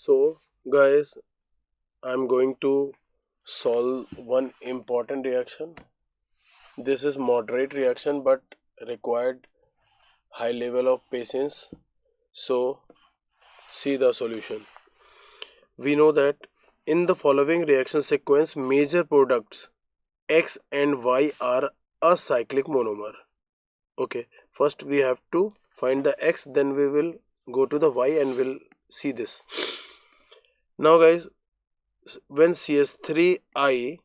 So, guys, I'm going to solve one important reaction. This is moderate reaction but required high level of patience. So, see the solution. We know that in the following reaction sequence, major products X and Y are a cyclic monomer. Okay, first we have to find the X, then we will go to the Y and we'll see this. Now, guys, when CS3I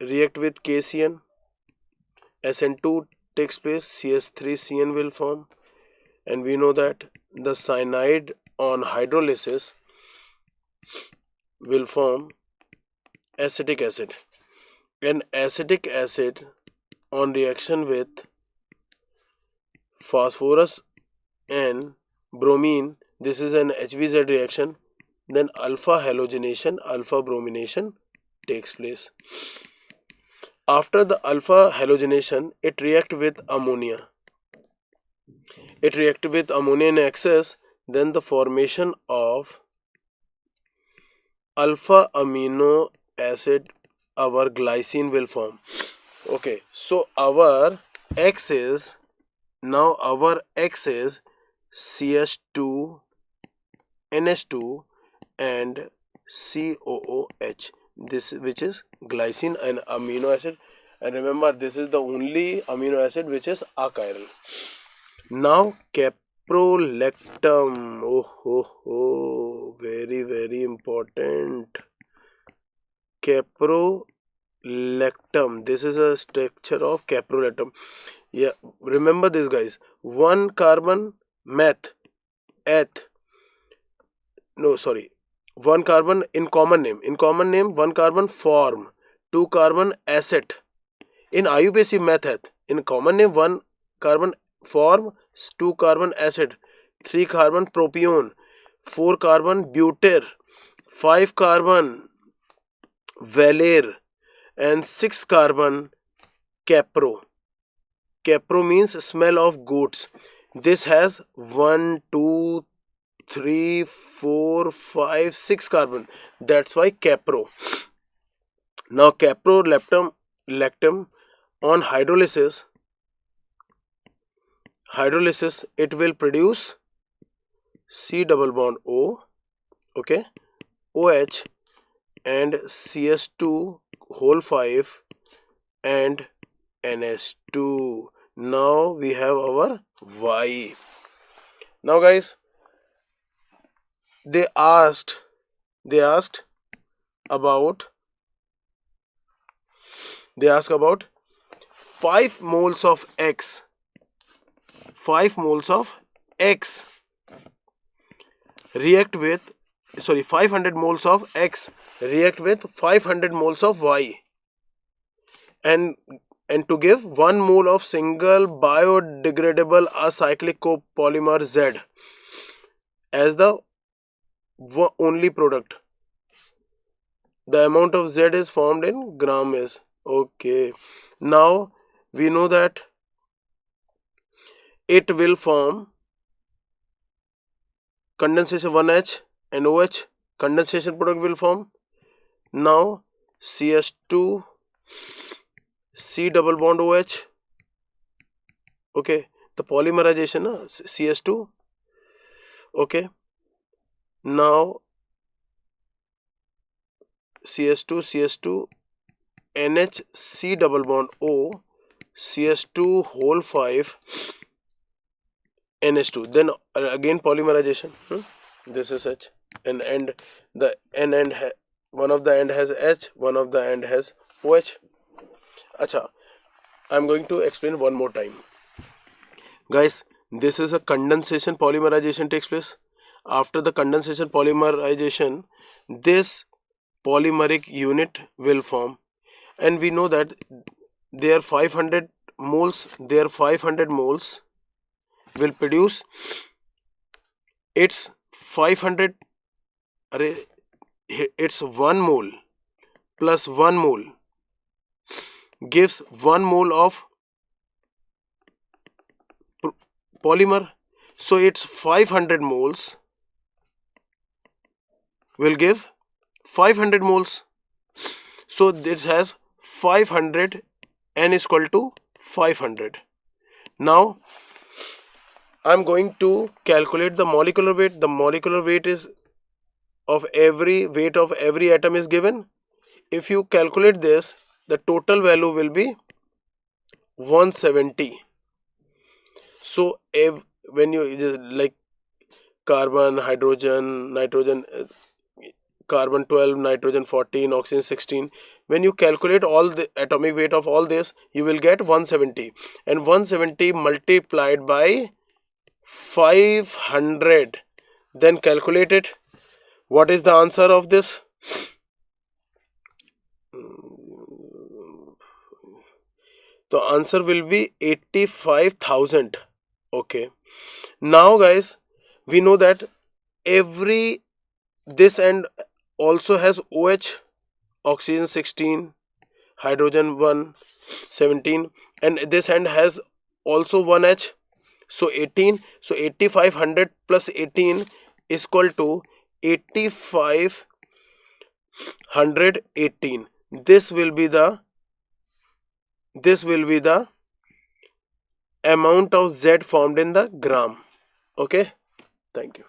react with KCN, SN2 takes place, CS3CN will form, and we know that the cyanide on hydrolysis will form acetic acid. And acetic acid on reaction with phosphorus and bromine, this is an HVZ reaction, then alpha halogenation, alpha bromination takes place. After the alpha halogenation, it reacts with ammonia. It reacts with ammonia in excess, then the formation of alpha amino acid, our glycine will form. Okay, so our X is CS2 NH2 and COOH, this which is glycine and amino acid, and remember this is the only amino acid which is achiral. Now caprolactam, very important. Caprolactam, this is a structure of caprolactam. Yeah, remember this, guys. One carbon one carbon in common name, one carbon form, two carbon acid. In IUPAC method, in common name, one carbon form, two carbon acid, three carbon propione, four carbon butyr, five carbon valer, and six carbon capro. Capro means smell of goats. This has 1, 2, 3, 4, 5, 6 carbon. That's why capro. Now caprolactam on hydrolysis it will produce C double bond O, okay, OH and CS2 whole 5 and NH2. Now we have our Y. Now, guys, they asked about 5 moles of X. 5 moles of X react with 500 moles of X react with 500 moles of Y, and to give 1 mole of single biodegradable acyclic copolymer Z as the only product. The amount of Z is formed in gram is okay. Now we know that it will form condensation 1H and OH. Condensation product will form. Now CS2 C double bond OH. Okay, the polymerization CS2. Okay, now CS2 NH C double bond O, CS2 whole 5 NH2. Then again polymerization. This is H, and the N end one of the end has H, one of the end has OH. Acha, I'm going to explain one more time, guys. This is a condensation polymerization takes place. After the condensation polymerization, this polymeric unit will form, and we know that their 500 moles will produce its 500 it's 1 mole plus 1 mole gives 1 mole of polymer, so it's 500 moles will give 500 moles. So this has 500, N is equal to 500. Now I'm going to calculate the molecular weight. The molecular weight is of every weight of every atom is given. If you calculate this, the total value will be 170. So if when you like carbon, hydrogen, nitrogen, carbon 12, nitrogen 14, oxygen 16, when you calculate all the atomic weight of all this, you will get 170, and 170 multiplied by 500, then calculate it. What is the answer of this? The answer will be 85,000. Okay, now guys, we know that every this end also has OH, oxygen 16, hydrogen 1, 17, and this end has also 1H, so 18. So 8500 plus 18 is equal to 8518. This will be the amount of Z formed in the gram. Okay, thank you.